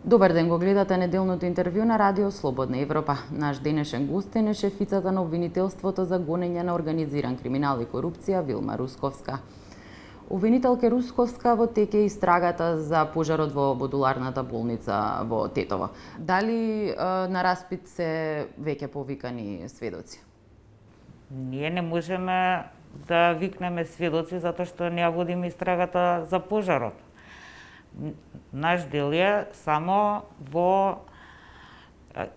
Добар ден, го гледате неделното интервју на Радио Слободна Европа. Наш денешен гостин е шефицата на обвинителството за гонење на организиран криминал и корупција Вилма Русковска. Обвинителке Русковска во теке истрагата за пожарот во модуларната болница во Тетово. Дали на распит се веќе повикани сведоци? Ние не можеме да викнеме сведоци затоа што не ја водиме истрагата за пожарот. Наш дел е само во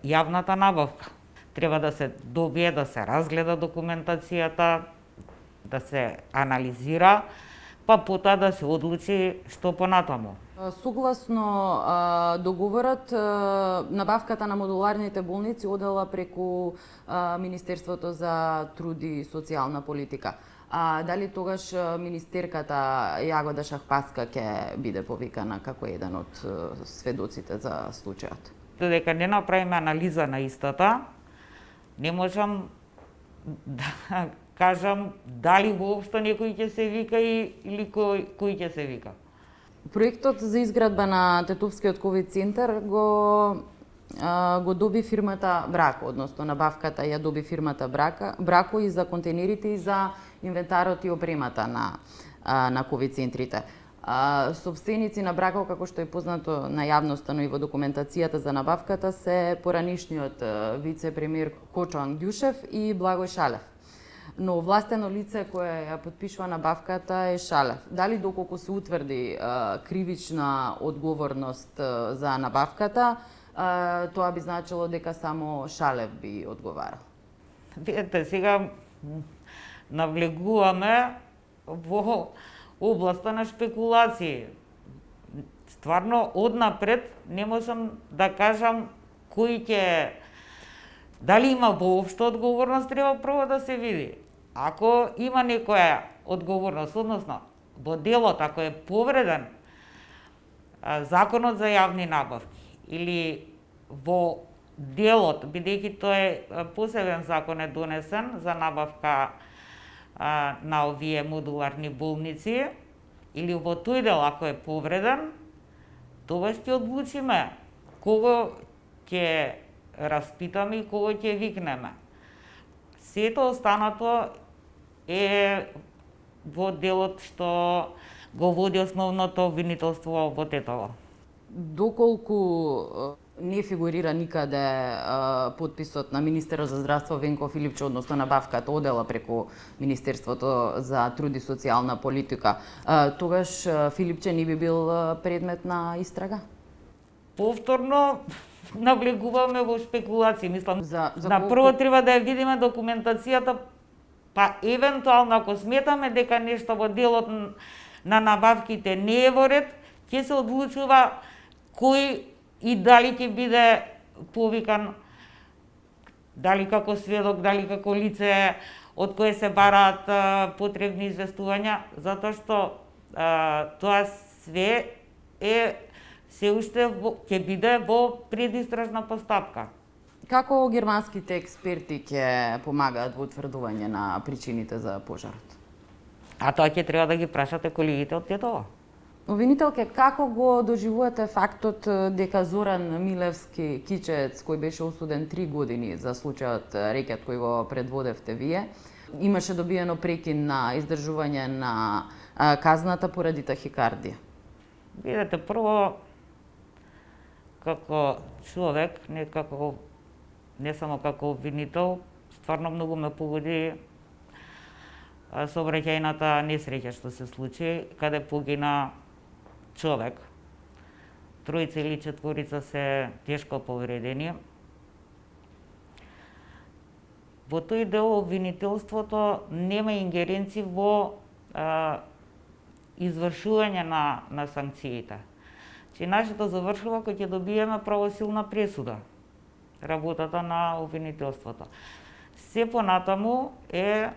јавната набавка. Треба да се добие, да се разгледа документацијата, да се анализира, па потоа да се одлучи што понатаму. Согласно договорот, набавката на модуларните болници одела преку Министерството за труд и социјална политика. Дали тогаш министерката Јагода Шахпаска ќе биде повикана како еден од сведоците за случајот? Додека не направиме анализа на истата, не можам да кажам дали воопшто некој ќе се вика или кој ќе се вика. Проектот за изградба на Тетовскиот ковид центар го доби фирмата Брако, односно набавката ја доби фирмата Брако и за контейнерите и за инвентарот и опремата на ковид центрите. Собственици на Брако, како што е познато на јавноста, но и во документацијата за набавката, се поранишниот вице-премиер Кочо Ангјушев и Благој Шалев. Но властено лице кое ја подпишува набавката е Шалев. Дали доколку се утврди кривична одговорност за набавката, тоа би значило дека само Шалев би одговарал? Видете, сега навлегуваме во областа на шпекулации. Стварно, однапред не можам да кажам кој ќе... Дали има воопшто одговорност, треба прво да се види. Ако има некоја одговорност, односно во делот, ако е повреден законот за јавни набавки или во делот, бидејќи тоа е посебен закон е донесен за набавка на овие модуларни болници, или во тој дел ако е повреден, тогаш ќе одлучиме кого ќе распитаме и кого ќе викнеме. Сето останато е во делот што го води основното обвинителство во Тетово. Доколку не фигурира никаде подписот на министерот за здравство Венко Филипче, односно набавката одела преку Министерството за труд и социјална политика, тогаш Филипче не би бил предмет на истрага? Повторно навлегуваме во шпекулации. Мислам, на прво треба да ја видиме документацијата, па евентуално ако сметаме дека нешто во делот на набавките не е во ред, ќе се одлучува кој и дали ќе биде повикан, дали како сведок, дали како лице од кое се бараат потребни известувања, затоа што тоа све е се уште ќе биде во предистражна постапка. Како германските експерти ќе помагаат во утврдување на причините за пожарот? А тоа ќе треба да ги прашате колегите од Тетово. Обвинителке, како го доживувате фактот дека Зоран Милевски Кичец, кој беше осуден 3 години за случајот рекет кој го предводевте вие, имаше добиено прекин на издржување на казната поради тахикардија? Видете, прво, како човек, не само како обвинител, стварно многу ме погоди сообраќајната несреќа што се случи, каде погина човек. Тројца или четворица се тешко повредени. Во тој дел обвинителството нема ингеренци во извршување на санкциите. Че нашето завршува кога ќе добиеме правосилна пресуда, работата на обвинителството. Се понатаму е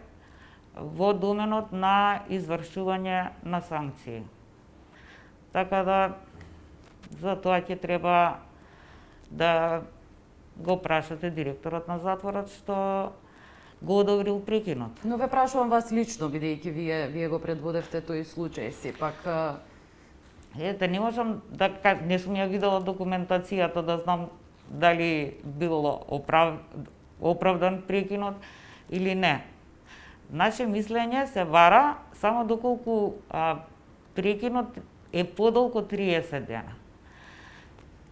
во доменот на извршување на санкции. Така да, за тоа ќе треба да го прашате директорот на затворот што го одобрил прекинот. Но ве прашувам вас лично, бидејќи вие го предводевте тој случај, сепак Ете, не можам да не сум ја видела документацијата да знам дали било оправдан прекинот или не. Наше мислење се вара само доколку прекинот е подолг од 30 дена.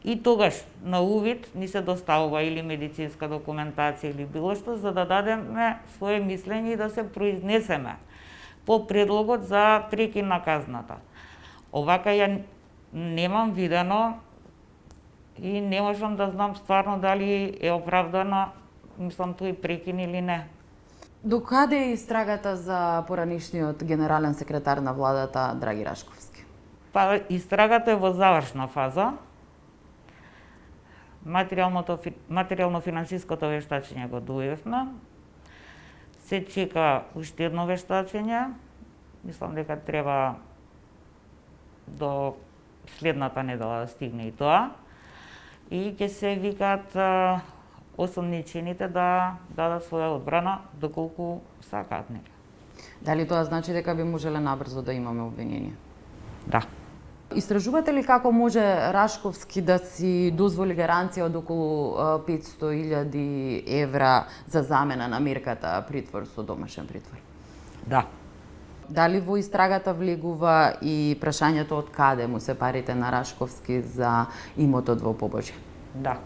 И тогаш на увид ни се доставува или медицинска документација или било што за да дадеме свое мислење и да се произнесеме по предлогот за прекин на казната. Овака ја немам видено и не можам да знам стварно дали е оправдано, мислам, тој прекин или не. До каде е истрагата за поранишниот генерален секретар на владата Драги Рашковски? Па истрагата е во завршна фаза. Материјално-финансиското вештачење го дојдевме. Се чека уште едно вештачење. Мислам дека треба до следната недела да стигне и тоа. И ќе се викаат осомничените да дадат своја одбрана доколку сакаат, нели? Дали тоа значи дека би можеле набрзо да имаме обвинение? Да. Истражувате ли како може Рашковски да си дозволи гаранција од околу 500.000 евра за замена на мерката притвор со домашен притвор? Да. Дали во истрагата влегува и прашањето од каде му се парите на Рашковски за имотот во Побожје? Да.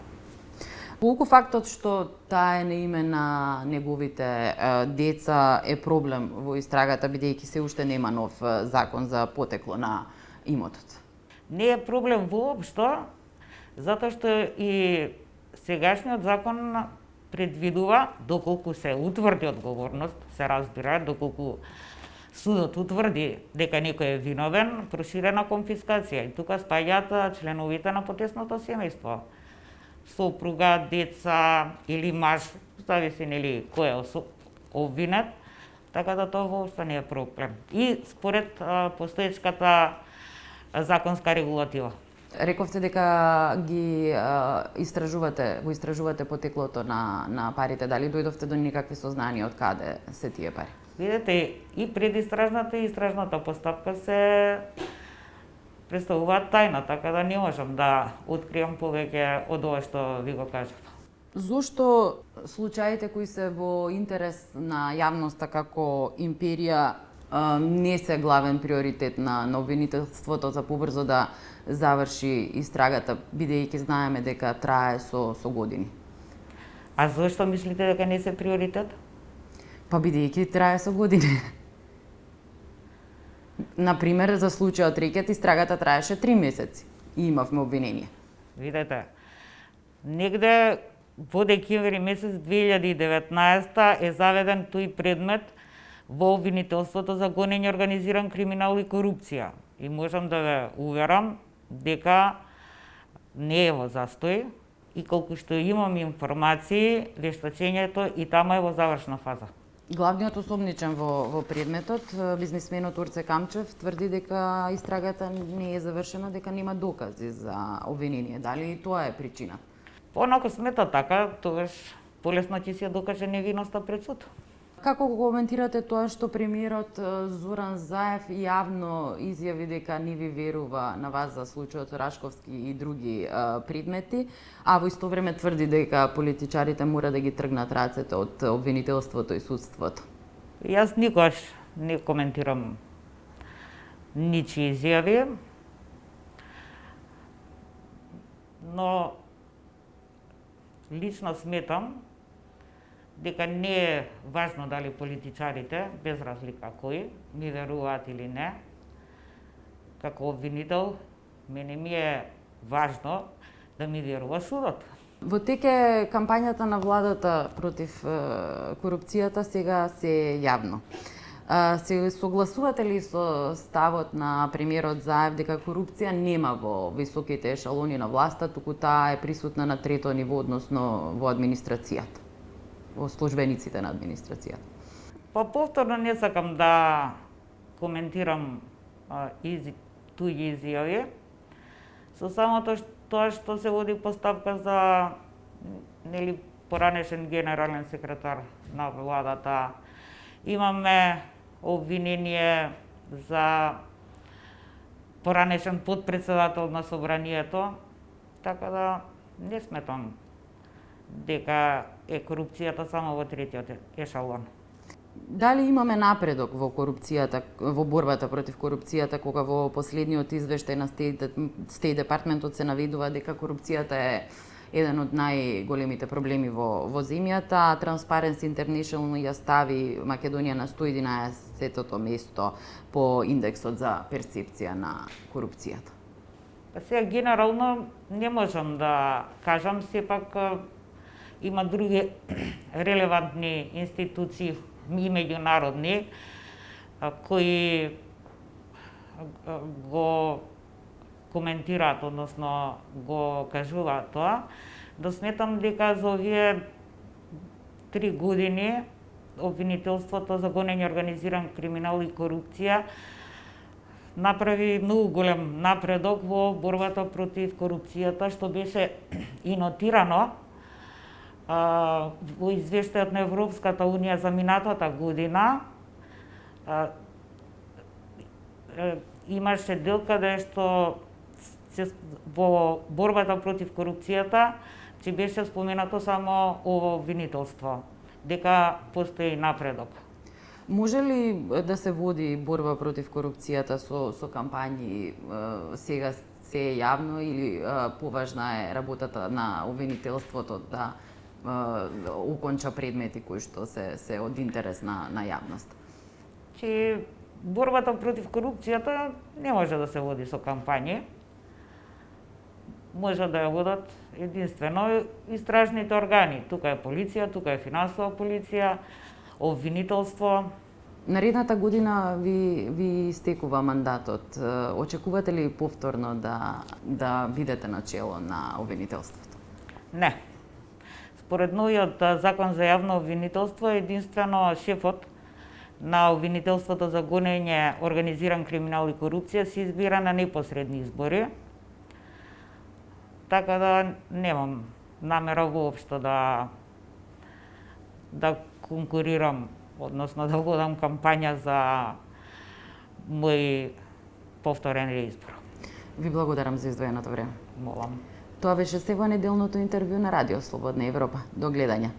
Колку фактот што таа е на име на неговите деца е проблем во истрагата, бидејќи се уште нема нов закон за потекло на имотот? Не е проблем воопшто, затоа што и сегашниот закон предвидува, доколку се утврди одговорност, се разбира, доколку судот утврди дека некој е виновен, проширена конфискација. И тука спаѓаат членовите на потесното семејство. Сопруга, деца или маж, зависи нели кој е обвинет, така да тоа воопшто не е проблем. И според постоечката законска регулатива. Рековте дека ги го истражувате потеклото на парите. Дали дојдовте до никакви сознанија од каде се тие пари? Видете, и предистражната и истражната постапка се представуваат тајна, така да не можам да откриам повеќе од ова што ви го кажав. Зошто случаите кои се во интерес на јавноста како империја не се главен приоритет на обвинителството за побрзо да заврши истрагата, бидејќи знаеме дека трае со години? А зошто мислите дека не се приоритет? Па бидејќи трае со години. Например, за случајот Рекет истрагата траеше 3 месеци и имавме обвинение. Видете, негде во декември месец 2019 е заведен тој предмет во обвинителството за гонење организиран криминал и корупција. И можам да ве уверам дека не е во застој и колку што имам информации, вештачењето и тама е во завршна фаза. Главниот осомничен во предметот, бизнисменот Орце Камчев, тврди дека истрагата не е завршена, дека нема докази за обвинение. Дали и тоа е причина? Понако смета така, тогаш полесно ќе се докаже невиноста пред суд. Како го коментирате тоа што премиерот Зоран Заев јавно изјави дека не ви верува на вас за случајот Рашковски и други предмети, а во исто време тврди дека политичарите мора да ги тргнат рацете од обвинителството и судството? Јас никогаш не коментирам ничии изјави, но лично сметам дека не е важно дали политичарите, без разлика кои, ми веруваат или не. Како обвинител, мене ми е важно да ми верува судот. Во тек е кампањата на владата против корупцијата сега се јавно. Се согласувате ли со ставот на премиерот Заев дека корупција нема во високите ешалони на власта, туку таа е присутна на трето ниво, односно во администрацијата, во службениците на администрацијата? Па повторно не сакам да коментирам туѓи изјави, со самото тоа што се води постапка за поранешен генерален секретар на владата. Имаме обвинение за поранешен подпредседател на собранието, така да не сметам дека е корупцијата само во третиот ешалон. Дали имаме напредок во корупцијата, во борбата против корупцијата, кога во последниот извештај на State Departmentот се наведува дека корупцијата е еден од најголемите проблеми во земјата. Transparency International ја стави Македонија на 111-тото место по индексот за перцепција на корупцијата. Па сега генерално не можам да кажам, сепак има други релевантни институции и меѓународни кои го коментираат, односно го кажуваат тоа, да сметам дека за овие 3 години обвинителството за гонење организиран криминал и корупција направи многу голем напредок во борбата против корупцијата, што беше и нотирано во извештајот на Европската Унија за минатата година. Имаше дел каде што во борбата против корупцијата че беше споменато само ово обвинителство, дека постои напредок. Може ли да се води борба против корупцијата со кампањи сега се е јавно или поважна е работата на обвинителството да уконча предмети кои што се од интерес на јавност? Че борбата против корупцијата не може да се води со кампањи. Може да ја водат единствено истражните органи. Тука е полиција, тука е финансова полиција, обвинителство. Наредната година ви стекува мандатот. Очекувате ли повторно да бидете на чело на обвинителството? Не. Според новиот закон за јавно обвинителство, единствено шефот на обвинителството за гонење организиран криминал и корупција се избира на непосредни избори. Така да немам намера воопшто да конкурирам, односно да водам кампања за мој повторен реизбор. Ви благодарам за издвоеното време. Молам. Тоа беше сега неделното интервју на Радио Слободна Европа. До гледање.